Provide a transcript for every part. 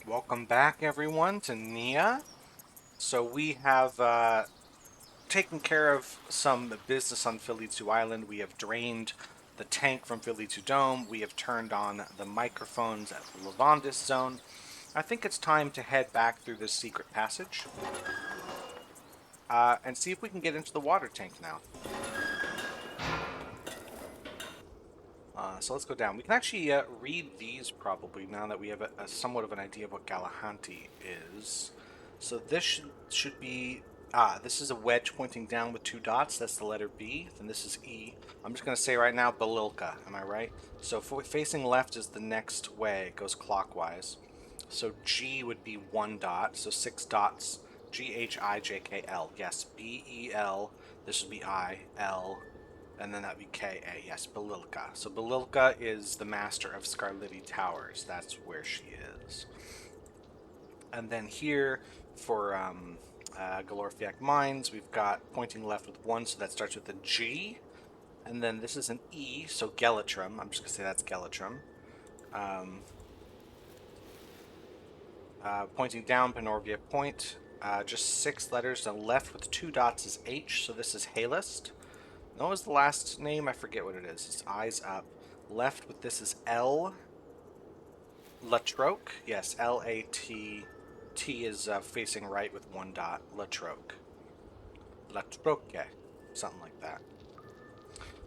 Welcome back, everyone, to Neyyah. So we have taken care of some business on Philly 2 Island. We have drained the tank from Philly 2 Dome. We have turned on the microphones at the Lavandis Zone. I think it's time to head back through this secret passage and see if we can get into the water tank now. So let's go down. We can actually read these probably now that we have a somewhat of an idea of what Galahanti is. So this should be, this is a wedge pointing down with two dots. That's the letter B. Then this is E. I'm just going to say right now, Balilka. Am I right? So facing left is the next way. It goes clockwise. So G would be one dot. So six dots. G-H-I-J-K-L. Yes, B-E-L. This would be I-L. And then that'd be K-A. Yes, Balilka. So Balilka is the master of Scarlatti Towers. That's where she is. And then here for Galorfiak Mines, we've got pointing left with one, so that starts with a G. And then this is an E, so Gelitrum. I'm just going to say that's Gelitrum. Um, Pointing down, Panorvia Point. Just six letters. And left with two dots is H, so this is Halist. What was the last name? I forget what it is. It's eyes up. Left with this is L. Latroke. Yes, L-A-T. T is facing right with one dot. Latroke. Latroke. Something like that.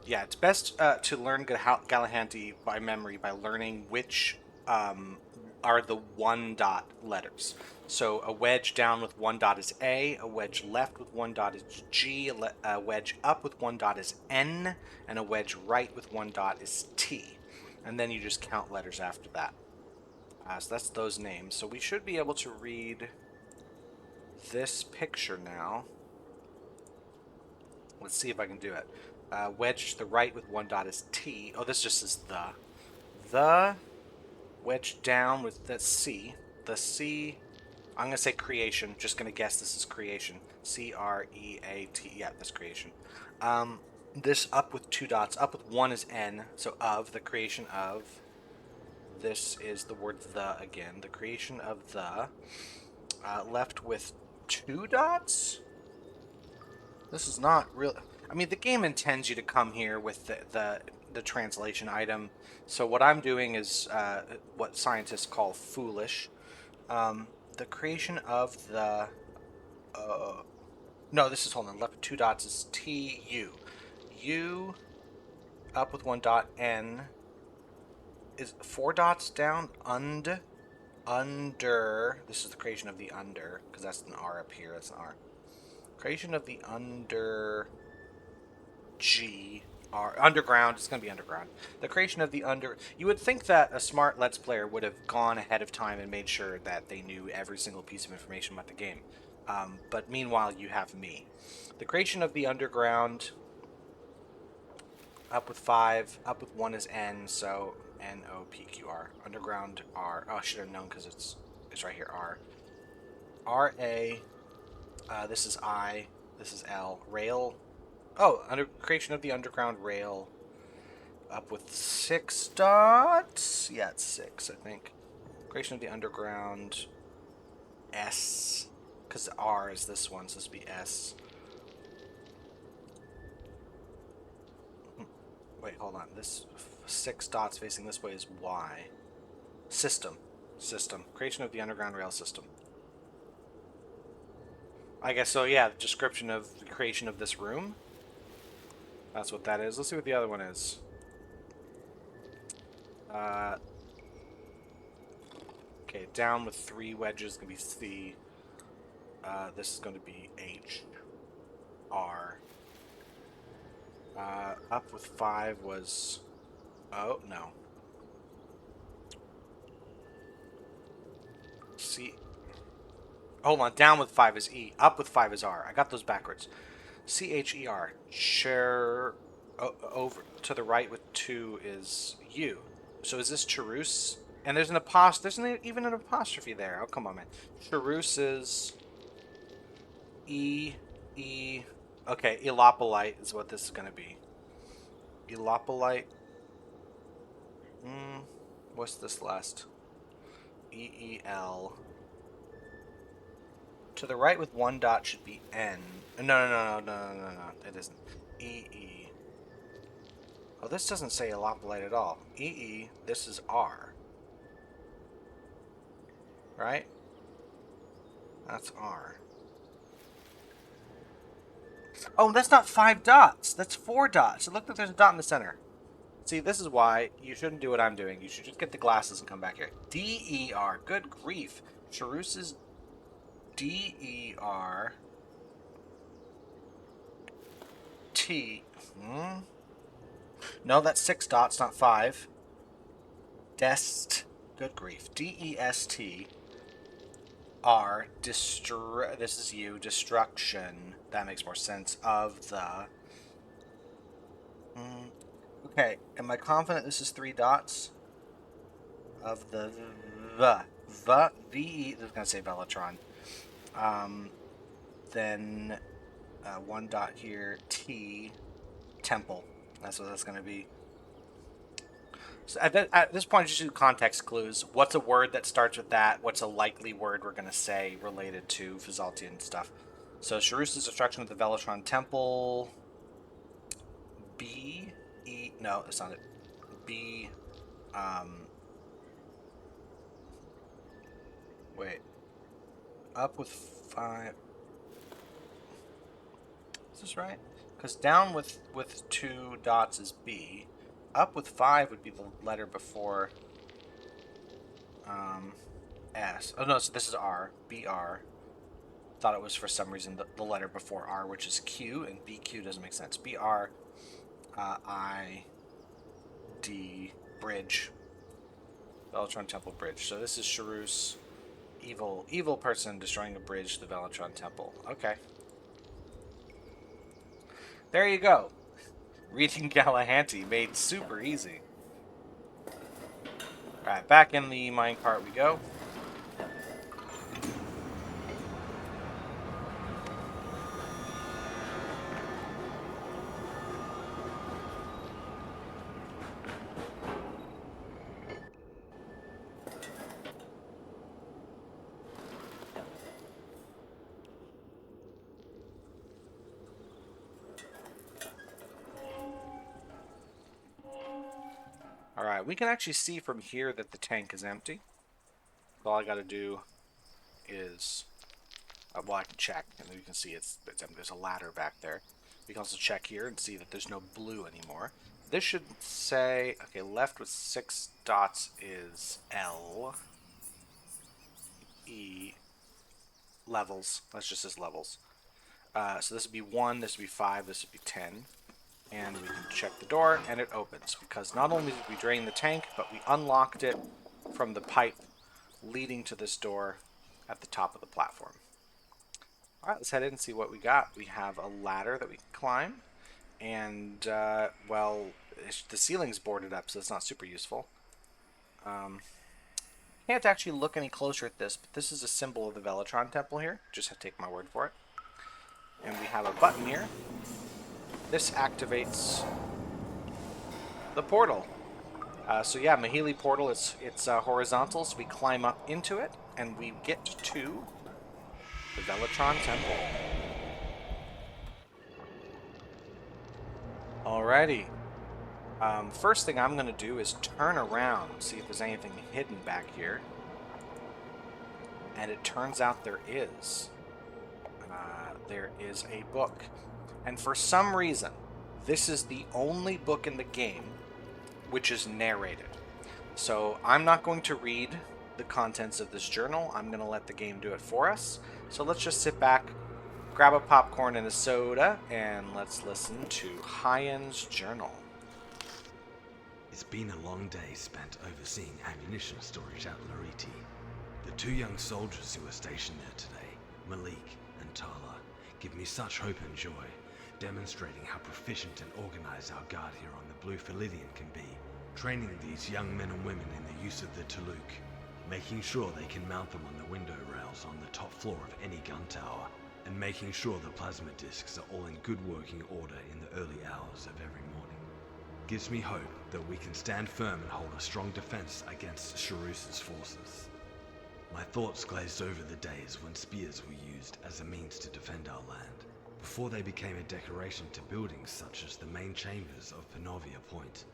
Yeah, it's best to learn Galahanti by memory by learning which are the one dot letters. So a wedge down with one dot is a wedge left with one dot is G, a wedge up with one dot is N, and a wedge right with one dot is T. And then you just count letters after that. So that's those names. So we should be able to read this picture now. Let's see if I can do it. Wedge to the right with one dot is T. Oh, this just is the. The wedge down with the C. The C. I'm going to say creation. Just going to guess this is creation. C-R-E-A-T. Yeah, that's creation. This up with two dots. Up with one is N. So of, the creation of. This is the word the again. The creation of the. Left with two dots? This is not real. I mean, the game intends you to come here with the translation item. So what I'm doing is what scientists call foolish. The creation of the. No, this is, hold on. Left with two dots is T U. U up with one dot N is four dots down. Under. This is the creation of the under because that's an R up here. That's an R. Creation of the under. G R underground. It's going to be underground. The creation of the under. You would think that a smart Let's Player would have gone ahead of time and made sure that they knew every single piece of information about the game. But meanwhile, you have me. The creation of the underground. Up with five. Up with one is N. So N-O-P-Q-R. Underground R. Oh, I should have known because it's right here. R. R-A. This is I. This is L. Rail. Oh, creation of the underground rail. Up with six dots. Yeah, it's six, I think. Creation of the underground S. Because R is this one, so this would be S. Wait, hold on. This six dots facing this way is Y. System. System. Creation of the underground rail system. I guess so, yeah. Description of the creation of this room. That's what that is. Let's see what the other one is. Okay, down with three wedges is going to be C. This is going to be H. R. Up with five was... Oh, no. C. Hold on, down with five is E. Up with five is R. I got those backwards. C-H-E-R. Share... over to the right with two is U. So is this Charus? And there's an apostrophe. There's even an apostrophe there. Oh, come on, man. Charus is E. E. Okay, Elopolite is what this is going to be. Elopolite. What's this last? E-E-L. To the right with one dot should be N. No. It isn't. E-E. Oh, this doesn't say Alopolite at all. E-E, this is R. Right? That's R. Oh, that's not 5 dots. That's 4 dots. It looks like there's a dot in the center. See, this is why you shouldn't do what I'm doing. You should just get the glasses and come back here. D-E-R. Good grief. Charus is D-E-R. T. No, that's 6 dots, not 5. Dest. Good grief. D-E-S-T. R. This is you. Destruction. That makes more sense. Of the. Okay. Am I confident this is 3 dots? Of the. V-E. I was going to say Velitron. Then 1 dot here. T. Temple. That's what that's going to be. So at this point, just do context clues. What's a word that starts with that? What's a likely word we're going to say related to Fazaltian stuff? So Charus's destruction of the Velitron Temple. B. E. No, that's not it. B. Wait. Up with 5. Is this right? Because down with 2 dots is B. Up with 5 would be the letter before S. Oh no, so this is R. B-R. Thought it was for some reason the letter before R, which is Q, and BQ doesn't make sense. B-R, I-D, bridge. Velitron Temple Bridge. So this is Charus, evil person destroying a bridge to the Velitron Temple. Okay. There you go. Reading Galahanti made super easy. Alright, back in the minecart we go. Alright, we can actually see from here that the tank is empty. All I gotta do is, well, I can check, and then you can see it's empty. There's a ladder back there. We can also check here and see that there's no blue anymore. This should say, okay, left with 6 dots is L. E. Levels. That's just as levels. So this would be 1, this would be 5, this would be 10. And we can check the door, and it opens. Because not only did we drain the tank, but we unlocked it from the pipe leading to this door at the top of the platform. Alright, let's head in and see what we got. We have a ladder that we can climb. And, well, the ceiling's boarded up, so it's not super useful. Can't actually look any closer at this, but this is a symbol of the Velitron Temple here. Just have to take my word for it. And we have a button here. This activates the portal. So yeah, Mahili portal, it's horizontal, so we climb up into it, and we get to the Velitron Temple. Alrighty. First thing I'm going to do is turn around, see if there's anything hidden back here. And it turns out there is. There is a book. And for some reason, this is the only book in the game which is narrated. So I'm not going to read the contents of this journal. I'm going to let the game do it for us. So let's just sit back, grab a popcorn and a soda, and let's listen to Hyen's journal. It's been a long day spent overseeing ammunition storage at Lariti. The 2 young soldiers who were stationed there today, Malik and Tala, give me such hope and joy, demonstrating how proficient and organized our guard here on the Blue Philidian can be, training these young men and women in the use of the Taluk, making sure they can mount them on the window rails on the top floor of any gun tower, and making sure the plasma discs are all in good working order in the early hours of every morning. Gives me hope that we can stand firm and hold a strong defense against Charus's forces. thoughts glazed over the days when spears were used as a means to defend our land, before they became a decoration to buildings such as the main chambers of Pannovia Point.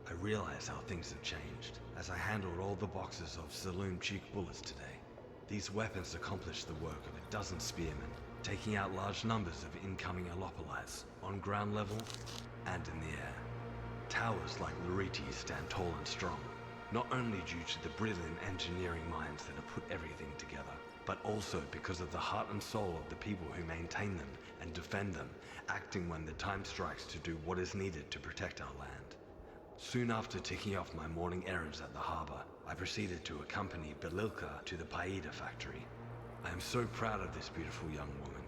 I realize how things have changed as I handled all the boxes of saloon cheek bullets today. These weapons accomplished the work of a dozen spearmen, taking out large numbers of incoming Allopolites on ground level and in the air. Towers like Loriti stand tall and strong, not only due to the brilliant engineering minds that have put everything together, but also because of the heart and soul of the people who maintain them and defend them, acting when the time strikes to do what is needed to protect our land. Soon after ticking off my morning errands at the harbor, I proceeded to accompany Belilka to the Paida factory. I am so proud of this beautiful young woman.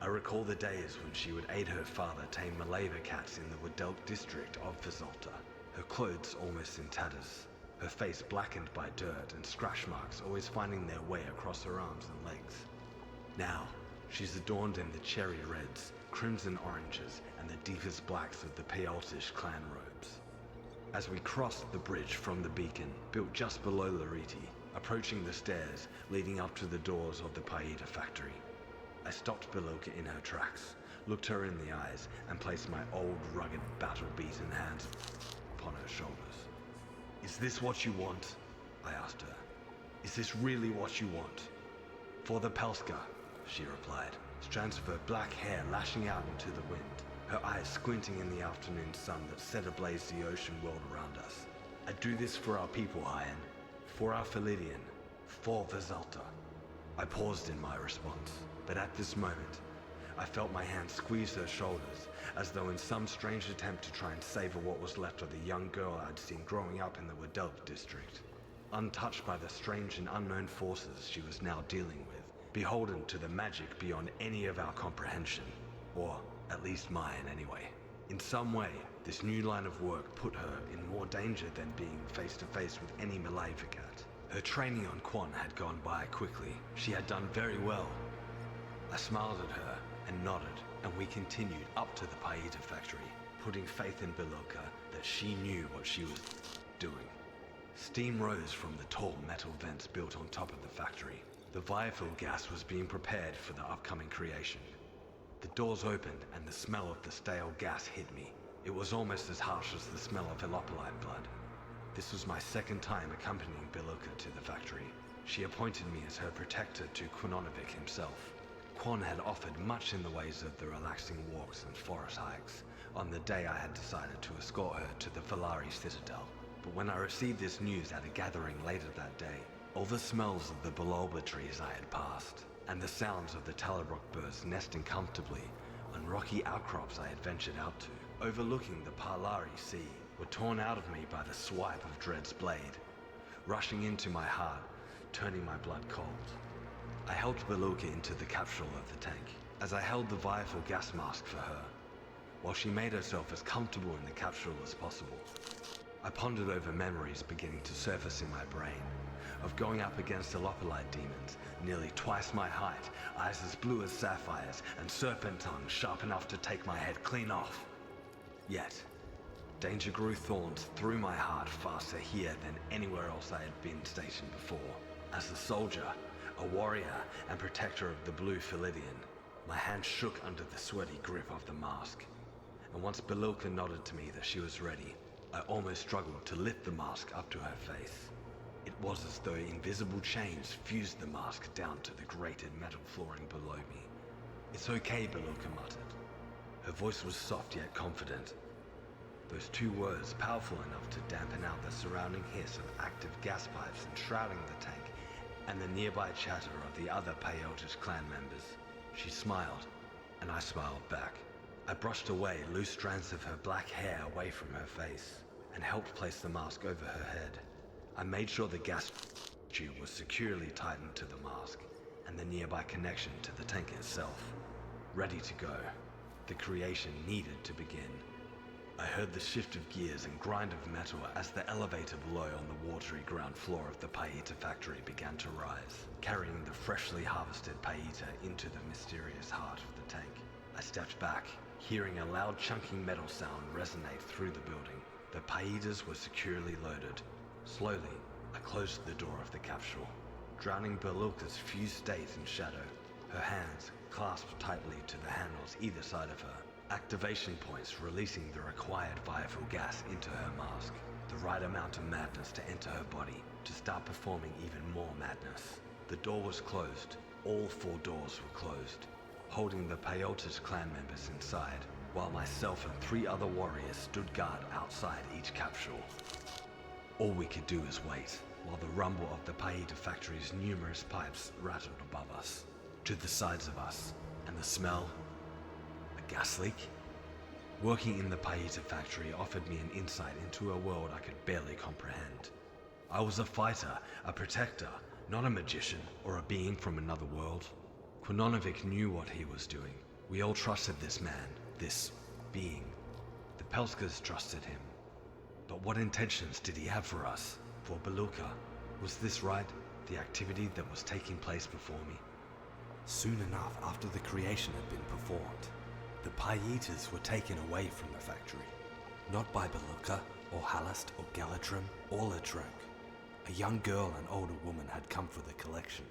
I recall the days when she would aid her father tame Maleva cats in the Wadelk district of Visalta, her clothes almost in tatters, her face blackened by dirt and scratch marks always finding their way across her arms and legs. Now, she's adorned in the cherry reds, crimson oranges, and the deepest blacks of the Payaltish clan robes. As we crossed the bridge from the beacon, built just below Loriti, approaching the stairs leading up to the doors of the Paida factory, I stopped Belilka in her tracks, looked her in the eyes, and placed my old, rugged, battle-beaten hands upon her shoulders. "Is this what you want?" I asked her. "Is this really what you want?" "For the Pelska," she replied, strands of her black hair lashing out into the wind, her eyes squinting in the afternoon sun that set ablaze the ocean world around us. "I do this for our people, Hyen, for our Philidian, for Visalta." I paused in my response, but at this moment, I felt my hand squeeze her shoulders, as though in some strange attempt to try and savor what was left of the young girl I'd seen growing up in the Wadelk district. Untouched by the strange and unknown forces she was now dealing with, beholden to the magic beyond any of our comprehension, or at least mine anyway. In some way, this new line of work put her in more danger than being face to face with any Malevicat. Her training on Quan had gone by quickly. She had done very well. I smiled at her and nodded, and we continued up to the Paida factory, putting faith in Belilka that she knew what she was doing. Steam rose from the tall metal vents built on top of the factory. The Viafil gas was being prepared for the upcoming creation. The doors opened and the smell of the stale gas hit me. It was almost as harsh as the smell of Velopolite blood. This was my second time accompanying Belilka to the factory. She appointed me as her protector to Quinonovic himself. Quan had offered much in the ways of the relaxing walks and forest hikes on the day I had decided to escort her to the Valari Citadel. But when I received this news at a gathering later that day, all the smells of the Bulalba trees I had passed, and the sounds of the Talabrook birds nesting comfortably on rocky outcrops I had ventured out to, overlooking the Parlari Sea, were torn out of me by the swipe of Dread's blade, rushing into my heart, turning my blood cold. I helped Belilka into the capsule of the tank, as I held the Viafil gas mask for her, while she made herself as comfortable in the capsule as possible. I pondered over memories beginning to surface in my brain, of going up against Allopolite demons, nearly twice my height, eyes as blue as sapphires, and serpent tongues sharp enough to take my head clean off. Yet, danger grew thorns through my heart faster here than anywhere else I had been stationed before. As a soldier, a warrior, and protector of the Blue Philidian, my hand shook under the sweaty grip of the mask. And once Belilka nodded to me that she was ready, I almost struggled to lift the mask up to her face. It was as though invisible chains fused the mask down to the grated metal flooring below me. "It's okay," Belilka muttered. Her voice was soft yet confident. Those two words powerful enough to dampen out the surrounding hiss of active gas pipes enshrouding the tank and the nearby chatter of the other Payaltish clan members. She smiled, and I smiled back. I brushed away loose strands of her black hair away from her face, and helped place the mask over her head. I made sure the gas tube was securely tightened to the mask, and the nearby connection to the tank itself. Ready to go. The creation needed to begin. I heard the shift of gears and grind of metal as the elevator below on the watery ground floor of the Paita factory began to rise, carrying the freshly harvested Paita into the mysterious heart of the tank. I stepped back, hearing a loud chunking metal sound resonate through the building. The Paitas were securely loaded. Slowly, I closed the door of the capsule. drowning Belilka's fused state in shadow, her hands clasped tightly to the handles either side of her. Activation points releasing the required vital gas into her mask, the right amount of madness to enter her body, to start performing even more madness. The door was closed. All 4 doors were closed, holding the Peyote's clan members inside, while myself and 3 other warriors stood guard outside each capsule. All we could do was wait, while the rumble of the Paita factory's numerous pipes rattled above us, to the sides of us, and the smell. A gas leak? Working in the Paita factory offered me an insight into a world I could barely comprehend. I was a fighter, a protector, not a magician or a being from another world. Kononovic knew what he was doing. We all trusted this man, this being. The Pelskas trusted him. But what intentions did he have for us? For Belilka? Was this right? The activity that was taking place before me? Soon enough after the creation had been performed, the Paiyitas were taken away from the factory. Not by Belilka, or Halast, or Velitron, or Latroke. A young girl and older woman had come for the collection,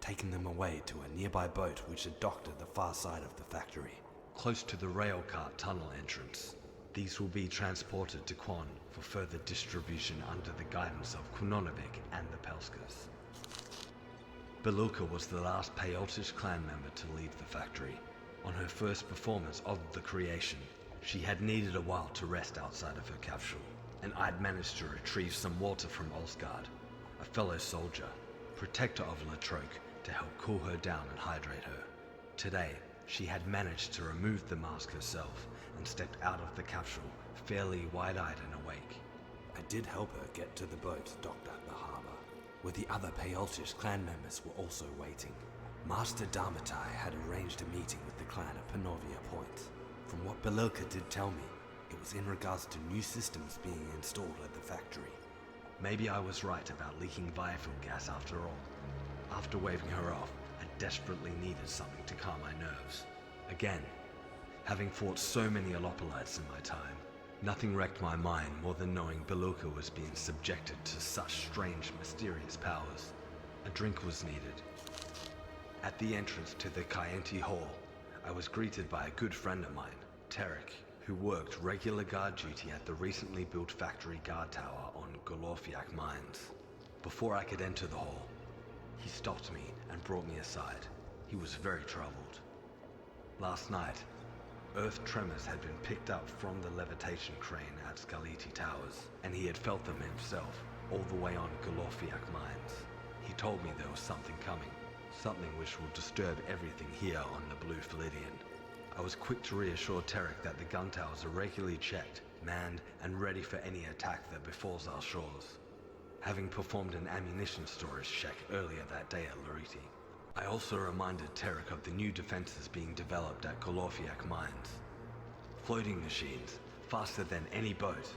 taking them away to a nearby boat which had docked at the far side of the factory. Close to the railcart tunnel entrance. These will be transported to Quan for further distribution under the guidance of Kononovic and the Pelskas. Belilka was the last Peyotish clan member to leave the factory. On her first performance of the creation, she had needed a while to rest outside of her capsule, and I'd managed to retrieve some water from Olsgard, a fellow soldier, protector of Latroke, to help cool her down and hydrate her. Today, she had managed to remove the mask herself and stepped out of the capsule, fairly wide-eyed and awake. I did help her get to the boat docked at the harbour, where the other Peyotish clan members were also waiting. Master Dharmatai had arranged a meeting with the clan at Panovia Point. From what Belilka did tell me, it was in regards to new systems being installed at the factory. Maybe I was right about leaking viafuel gas after all. After waving her off, I desperately needed something to calm my nerves. Again, having fought so many Alopolites in my time, nothing wrecked my mind more than knowing Belilka was being subjected to such strange, mysterious powers. A drink was needed. At the entrance to the Kayenti Hall, I was greeted by a good friend of mine, Tarek, who worked regular guard duty at the recently built factory guard tower on Golorfiak Mines. Before I could enter the hall, he stopped me and brought me aside. He was very troubled. Last night, earth tremors had been picked up from the levitation crane at Skaliti Towers, and he had felt them himself, all the way on Golorfiak Mines. He told me there was something coming, something which will disturb everything here on the Blue Philidian. I was quick to reassure Tarek that the gun towers are regularly checked, manned, and ready for any attack that befalls our shores, having performed an ammunition storage check earlier that day at Loriti. I also reminded Tarek of the new defenses being developed at Golorfiak Mines. Floating machines, faster than any boat,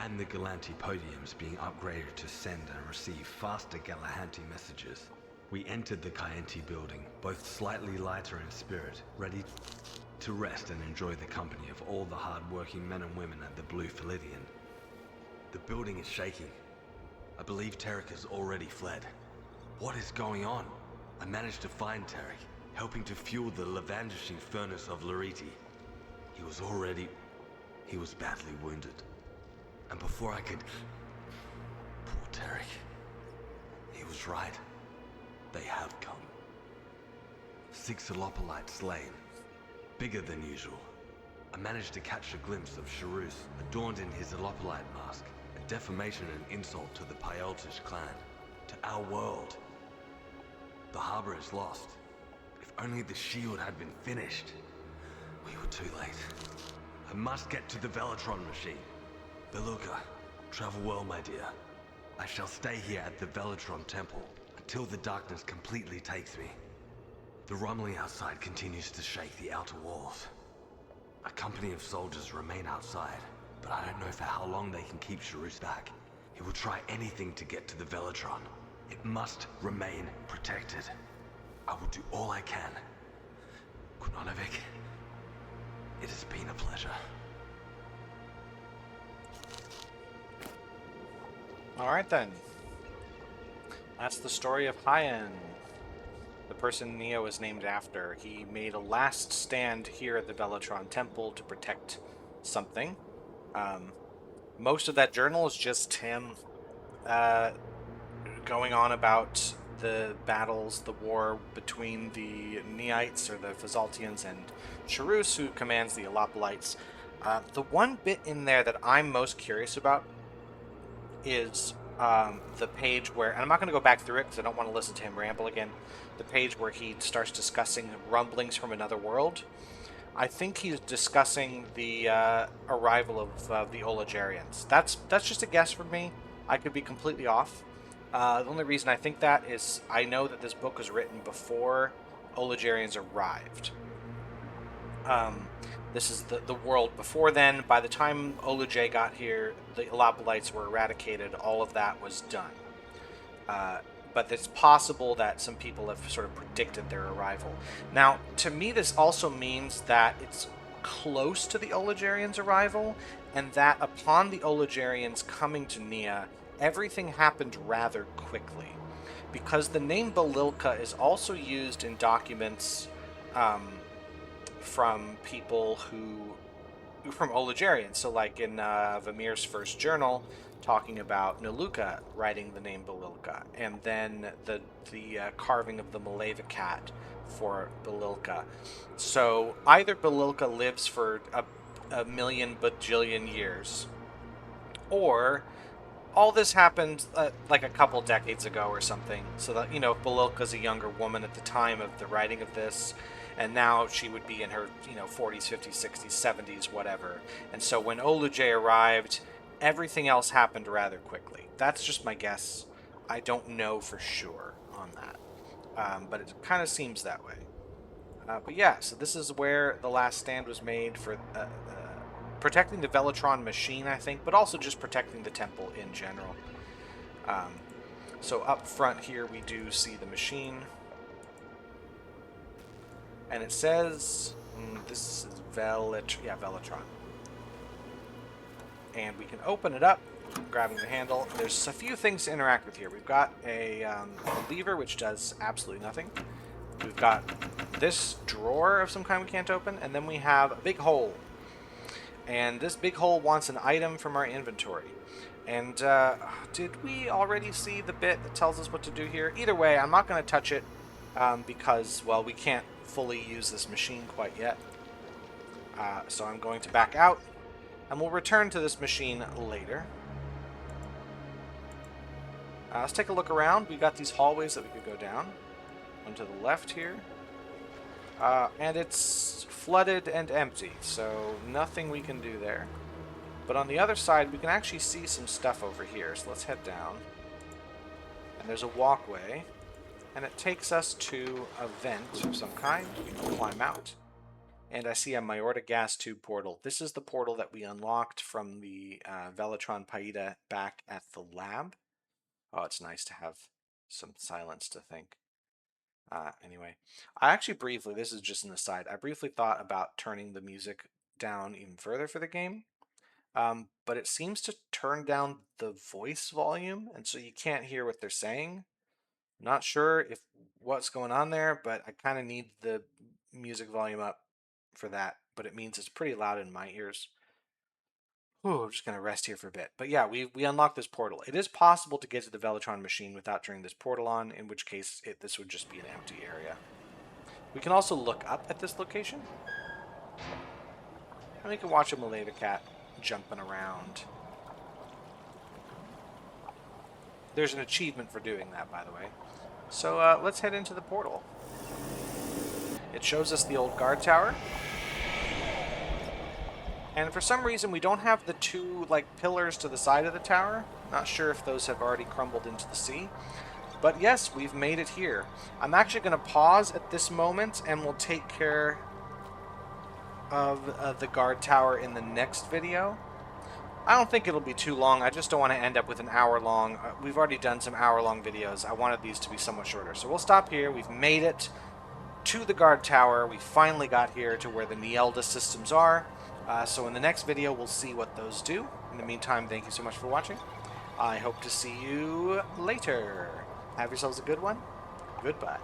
and the Galanti podiums being upgraded to send and receive faster Galahanti messages. We entered the Kayenti building, both slightly lighter in spirit, ready to rest and enjoy the company of all the hard-working men and women at the Blue Philidian. The building is shaking. I believe Tarek has already fled. What is going on? I managed to find Tarek, helping to fuel the lavandishing furnace of Loriti. He was badly wounded. And before I could... Poor Tarek. He was right. They have come. 6 Alopolites slain. Bigger than usual. I managed to catch a glimpse of Charus, adorned in his Alopolite mask, a defamation and insult to the Pyotish clan, to our world. The harbor is lost. If only the shield had been finished. We were too late. I must get to the Velitron machine. Belilka, travel well, my dear. I shall stay here at the Velitron temple until the darkness completely takes me. The rumbling outside continues to shake the outer walls. A company of soldiers remain outside, but I don't know for how long they can keep Charus back. He will try anything to get to the Velitron. It must remain protected. I will do all I can. Kononovic, it has been a pleasure. All right then. That's the story of Hyen, the person Neyyah was named after. He made a last stand here at the Velitron Temple to protect something. Most of that journal is just him going on about the battles, the war between the Neites, or the Fazaltians, and Charus, who commands the Alopolites. The one bit in there that I'm most curious about is the page where, and I'm not going to go back through it because I don't want to listen to him ramble again, the page where he starts discussing rumblings from another world. I think he's discussing the arrival of the Ologarians. That's just a guess from me. I could be completely off. The only reason I think that is I know that this book was written before Ologarians arrived. This is the world before then. By the time Oloj got here, the Alopolites were eradicated. All of that was done. But it's possible that some people have sort of predicted their arrival. Now, to me, this also means that it's close to the Ologarians' arrival, and that upon the Ologarians coming to Neyyah, everything happened rather quickly. Because the name Belilka is also used in documents from people from Ologarians. So like in Vamir's first journal, talking about Naluka writing the name Belilka, and then the carving of the Maleva cat for Belilka. So either Belilka lives for a million bajillion years, or all this happened like a couple decades ago or something. So that, you know, Belilka's a younger woman at the time of the writing of this, and now she would be in her, 40s, 50s, 60s, 70s, whatever. And so when Oloj arrived, everything else happened rather quickly. That's just my guess. I don't know for sure on that, but it kind of seems that way. But yeah, so this is where the last stand was made for protecting the Velitron machine, I think, but also just protecting the temple in general. So up front here, we do see the machine. And it says, this is Velitron. And we can open it up, grabbing the handle. There's a few things to interact with here. We've got a lever, which does absolutely nothing. We've got this drawer of some kind we can't open, and then we have a big hole. And this big hole wants an item from our inventory. And did we already see the bit that tells us what to do here? Either way, I'm not going to touch it because, well, we can't fully use this machine quite yet. So I'm going to back out, and we'll return to this machine later. Let's take a look around. We've got these hallways that we could go down. One to the left here. And it's flooded and empty, so nothing we can do there. But on the other side, we can actually see some stuff over here, so let's head down. And there's a walkway, and it takes us to a vent of some kind. We can climb out. And I see a Mayorta gas tube portal. This is the portal that we unlocked from the Velitron Paida back at the lab. Oh, it's nice to have some silence to think. Anyway, I actually briefly, this is just an aside, I briefly thought about turning the music down even further for the game, but it seems to turn down the voice volume, and so you can't hear what they're saying. Not sure if what's going on there, but I kind of need the music volume up for that, but it means it's pretty loud in my ears. Ooh, I'm just going to rest here for a bit. But yeah, we unlocked this portal. It is possible to get to the Velitron machine without turning this portal on, in which case this would just be an empty area. We can also look up at this location. And we can watch a Maleva cat jumping around. There's an achievement for doing that, by the way. So let's head into the portal. It shows us the old guard tower. And for some reason, we don't have the two pillars to the side of the tower. Not sure if those have already crumbled into the sea. But yes, we've made it here. I'm actually going to pause at this moment, and we'll take care of the guard tower in the next video. I don't think it'll be too long. I just don't want to end up with an hour-long. We've already done some hour-long videos. I wanted these to be somewhat shorter. So we'll stop here. We've made it to the guard tower. We finally got here to where the Neyyah systems are. So in the next video, we'll see what those do. In the meantime, thank you so much for watching. I hope to see you later. Have yourselves a good one. Goodbye.